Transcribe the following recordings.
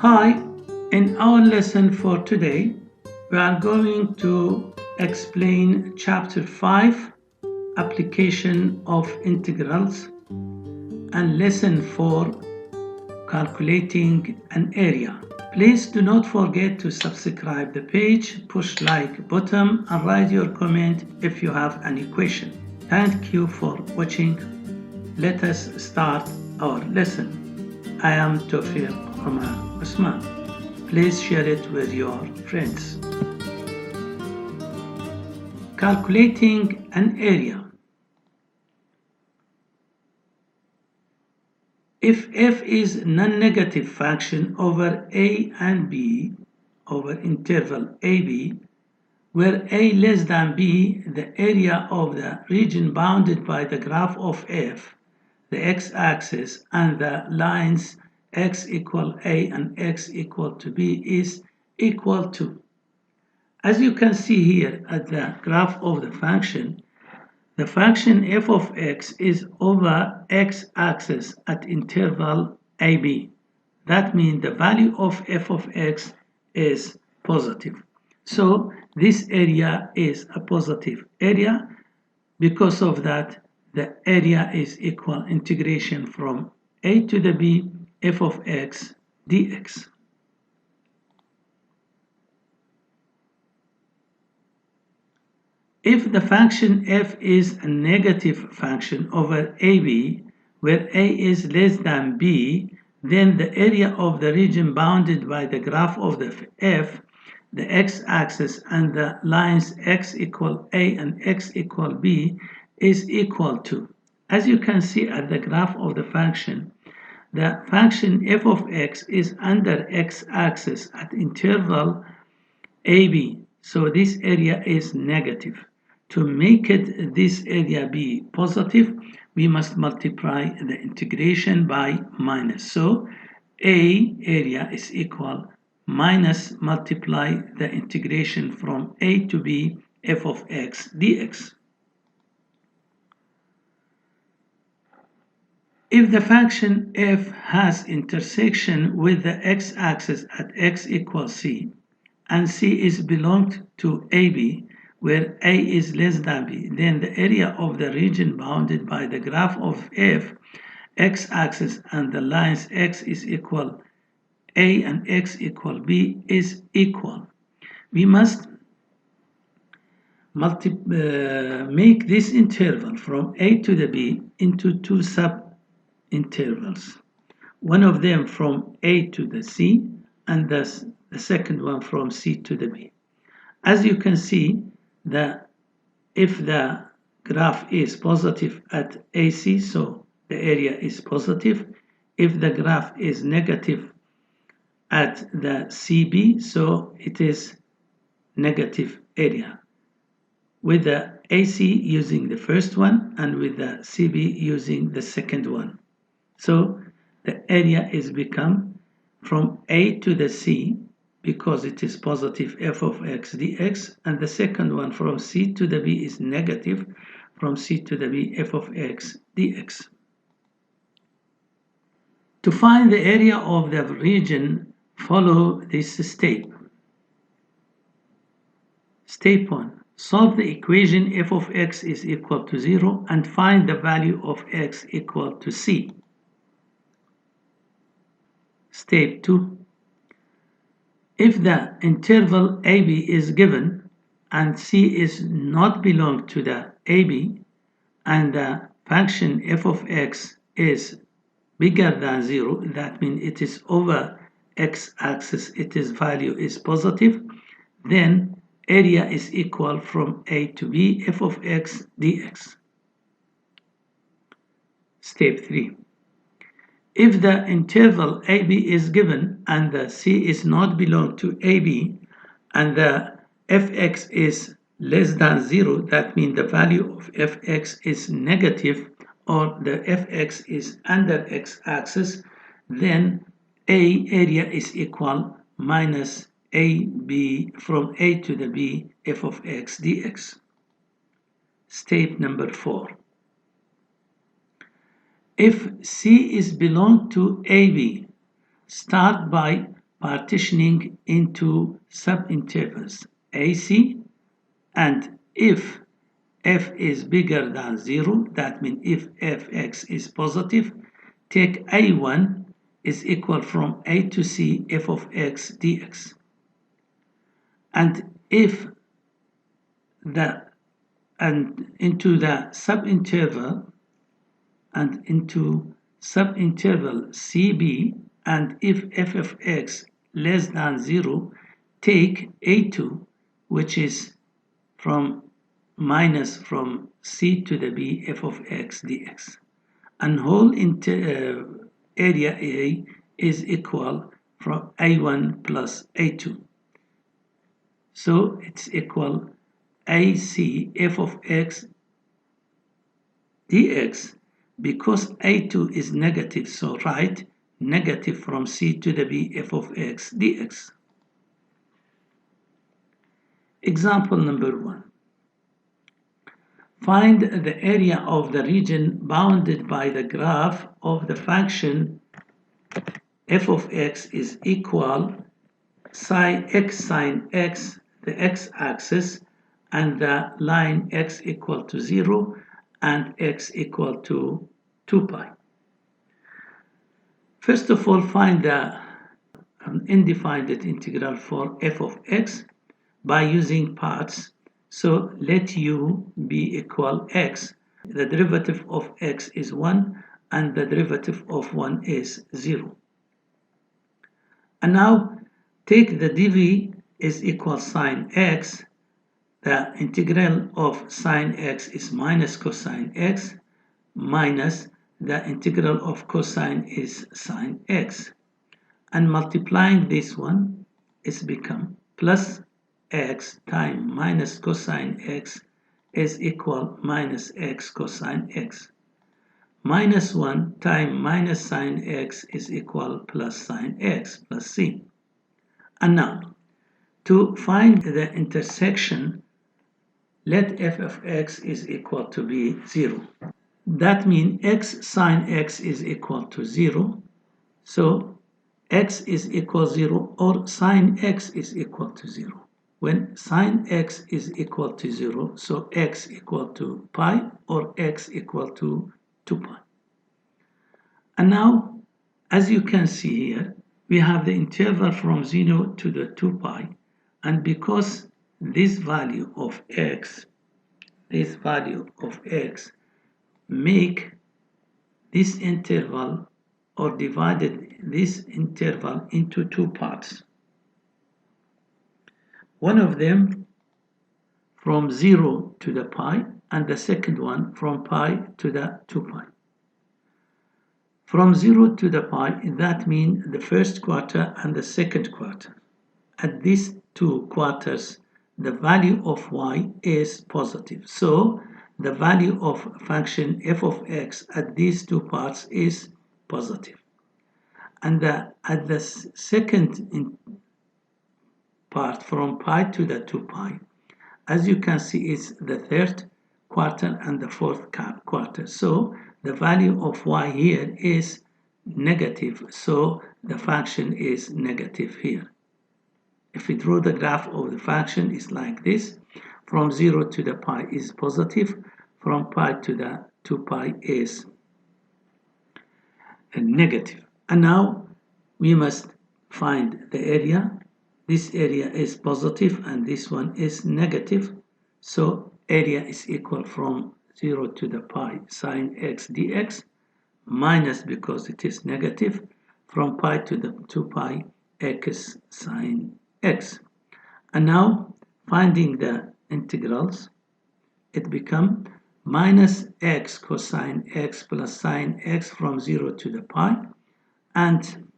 Hi, in our lesson for today, we are going to explain Chapter 5, Application of Integrals, and Lesson 4, Calculating an Area. Please do not forget to subscribe the page, push like button, and write your comment if you have any question. Thank you for watching. Let us start our lesson. I am Tawfiq Omar Usman. Please share it with your friends. Calculating an area. If f is non-negative function over a and b over interval ab, where a less than b, the area of the region bounded by the graph of f, the x-axis, and the lines x equal a and x equal to b is equal to. As you can see here at the graph of the function f of x is over x-axis at interval ab. That means the value of f of x is positive. So this area is a positive area. Because of that, the area is equal integration from a to the b f of x dx. If the function f is a negative function over ab, where a is less than b, then the area of the region bounded by the graph of the f, the x-axis, and the lines x equal a and x equal b is equal to. As you can see at the graph of the function f of x is under x-axis at interval ab, so this area is negative. To make this area be positive, we must multiply the integration by minus. So a area is equal minus multiply the integration from a to b f of x dx. If the function f has intersection with the x-axis at x equals c, and c is belonged to ab, where a is less than b, then the area of the region bounded by the graph of f, x-axis, and the lines x is equal a and x equal b is equal. We must make this interval from a to the b into two sub-intervals. One of them from a to the c, and thus the second one from c to the b. As you can see, if the graph is positive at AC, so the area is positive. If the graph is negative at the CB, so it is negative area. With the AC using the first one and with the CB using the second one. So the area is become from A to the C, because it is positive f of x dx, and the second one from c to the b is negative from c to the b f of x dx. To find the area of the region, follow this step. Step 1. Solve the equation f of x is equal to 0 and find the value of x equal to c. Step 2. If the interval AB is given and C is not belong to the AB, and the function f of x is bigger than 0, that means it is over x-axis, its value is positive, then area is equal from a to b f of x dx. Step 3. If the interval AB is given and the C is not belong to AB, and the fx is less than 0, that means the value of fx is negative, or the fx is under x-axis, then A area is equal minus AB from a to the b f of x dx. Step number 4. If C is belong to AB, start by partitioning into subintervals AC, and if f is bigger than 0, that means if fx is positive, take a1 is equal from a to c f of x dx. And if the and into the subinterval and into subinterval CB, and if f of x less than 0, take a2, which is from minus from c to the b f of x dx, and whole area A is equal from a1 plus a2. So it's equal AC f of x dx. Because a2 is negative, so write negative from c to the b f of x dx. Example number 1. Find the area of the region bounded by the graph of the function f of x is equal x sine x, the x-axis, and the line x equal to 0 and x equal to 2 pi. First of all, find the undefined integral for f of x by using parts. So let u be equal x. The derivative of x is 1 and the derivative of 1 is 0. And now take the dv is equal sine x. The integral of sine x is minus cosine x, minus the integral of cosine is sine x. And multiplying this one is become plus x times minus cosine x is equal minus x cosine x. Minus 1 times minus sine x is equal plus sine x plus c. And now, to find the intersection, let f of x is equal to be 0. That means x sine x is equal to 0. So x is equal to 0 or sine x is equal to 0. When sine x is equal to 0, so x equal to pi or x equal to 2 pi. And now, as you can see here, we have the interval from 0 to the 2 pi, and because this value of x make this interval or divided this interval into 2 parts. One of them from 0 to the pi and the second one from pi to the 2 pi. From 0 to the pi, that means the first quarter and the second quarter. At these 2 quarters, the value of y is positive. So the value of function f of x at these 2 parts is positive. And at the second part from pi to the 2 pi, as you can see, is the third quarter and the fourth quarter. So the value of y here is negative, so the function is negative here. If we draw the graph of the function, it's like this. From 0 to the pi is positive, from pi to the 2 pi is negative. And now we must find the area. This area is positive and this one is negative. So area is equal from 0 to the pi sine x dx minus, because it is negative, from pi to the 2 pi x sine x. And now finding the integrals, it becomes minus x cosine x plus sine x from 0 to the pi, and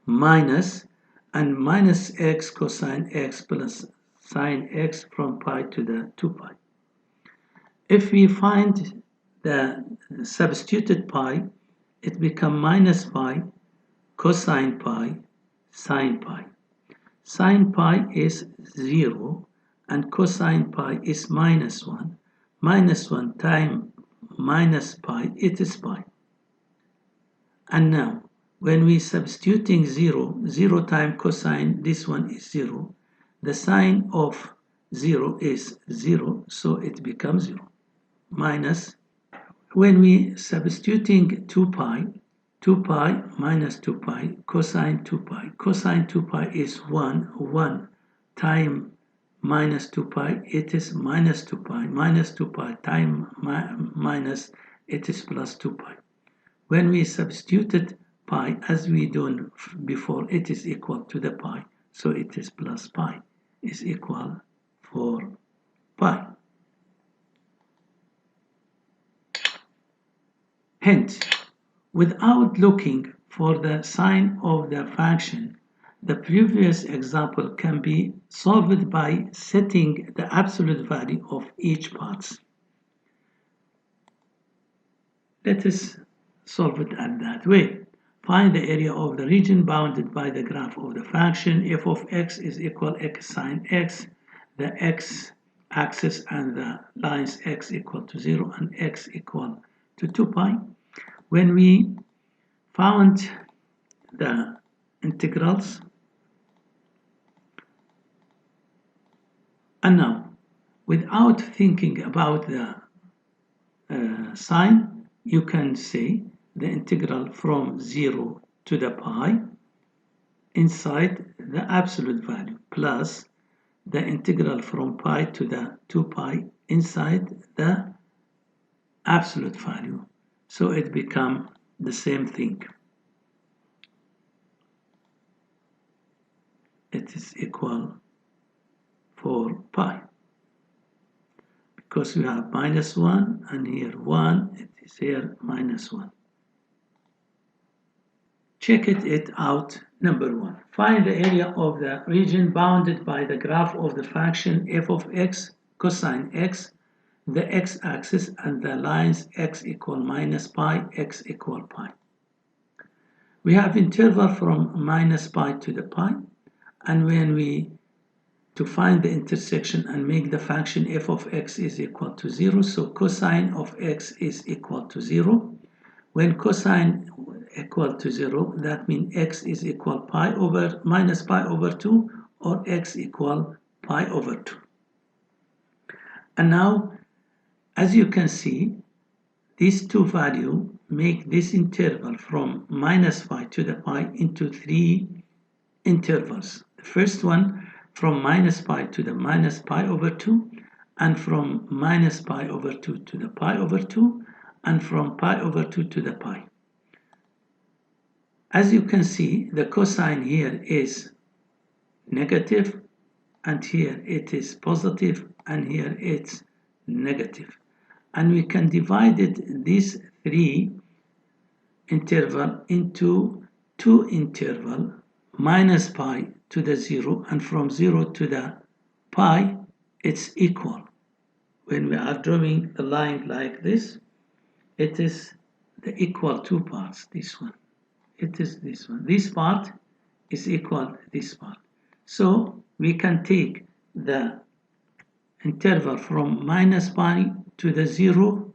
minus x cosine x plus sine x from pi to the 2 pi. If we find the substituted pi, it becomes minus pi cosine pi sine pi. Sine pi is 0 and cosine pi is minus 1. Minus 1 times minus pi, it is pi. And now When we substituting 0, 0 times cosine, this one is 0. The sine of 0 is 0, so it becomes 0. Minus, when we substituting 2 pi, 2 pi minus 2 pi, cosine 2 pi. Cosine 2 pi is 1, 1 time minus 2 pi, it is minus 2 pi. Minus 2 pi time minus, it is plus 2 pi. When we substituted pi as we done before, it is equal to the pi, so it is plus pi is equal 4 pi. Hence, without looking for the sign of the function, the previous example can be solved by setting the absolute value of each part. Let us solve it in that way. Find the area of the region bounded by the graph of the function f of x is equal x sine x, the x-axis and the lines x equal to 0 and x equal to 2 pi. When we found the integrals, and now without thinking about the sign, you can say the integral from 0 to the pi inside the absolute value plus the integral from pi to the 2 pi inside the absolute value. So it becomes the same thing. It is equal 4 pi. Because we have minus 1 and here 1, it is here minus 1. Check it out. Number 1. Find the area of the region bounded by the graph of the function f of x cosine x, the x-axis and the lines x equal minus pi, x equal pi. We have interval from minus pi to the pi, and when we to find the intersection and make the function f of x is equal to 0, so cosine of x is equal to 0. When cosine equal to 0, that means x is equal pi over minus pi over 2 or x equal pi over 2. And now, as you can see, these two values make this interval from minus pi to the pi into 3 intervals. The first one from minus pi to the minus pi over 2, and from minus pi over 2 to the pi over 2, and from pi over 2 to the pi. As you can see, the cosine here is negative, and here it is positive, and here it's negative. And we can divide these 3 interval into 2 interval, minus pi to the 0, and from 0 to the pi, it's equal. When we are drawing a line like this, it is the equal 2 parts, this one. It is this one. This part is equal to this part. So we can take the interval from minus pi to the 0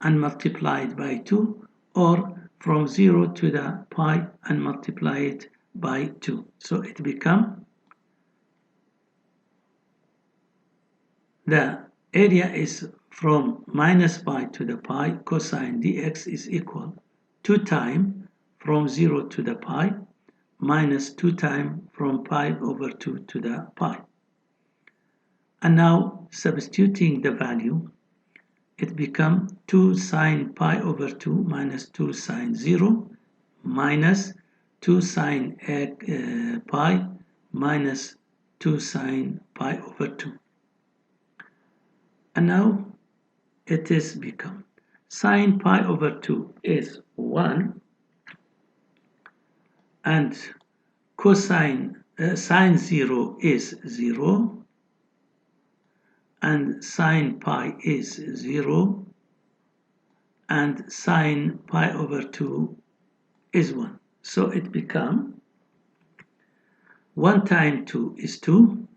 and multiply it by 2, or from 0 to the pi and multiply it by 2. So it becomes the area is from minus pi to the pi cosine dx is equal 2 times from 0 to the pi minus 2 times from pi over 2 to the pi. And now substituting the value, it becomes 2 sine pi over 2 minus 2 sine 0 minus 2 sine pi minus 2 sine pi over 2. And now it is become sine pi over 2 is 1, and cosine sine 0 is 0, and sine pi is 0, and sine pi over 2 is 1. So it becomes 1 times 2 is 2,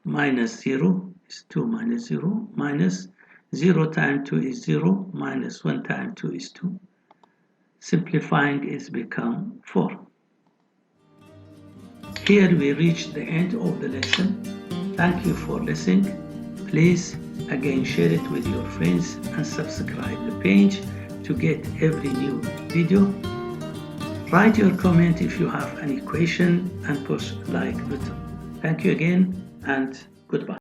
minus 0 is 2 minus 0, minus 0 times 2 is 0, minus 1 times 2 is 2. simplifying is become 4. Here we reach the end of the lesson. Thank you for listening. Please again share it with your friends and subscribe the page to get every new video. Write your comment if you have any question and push like button. Thank you again and goodbye.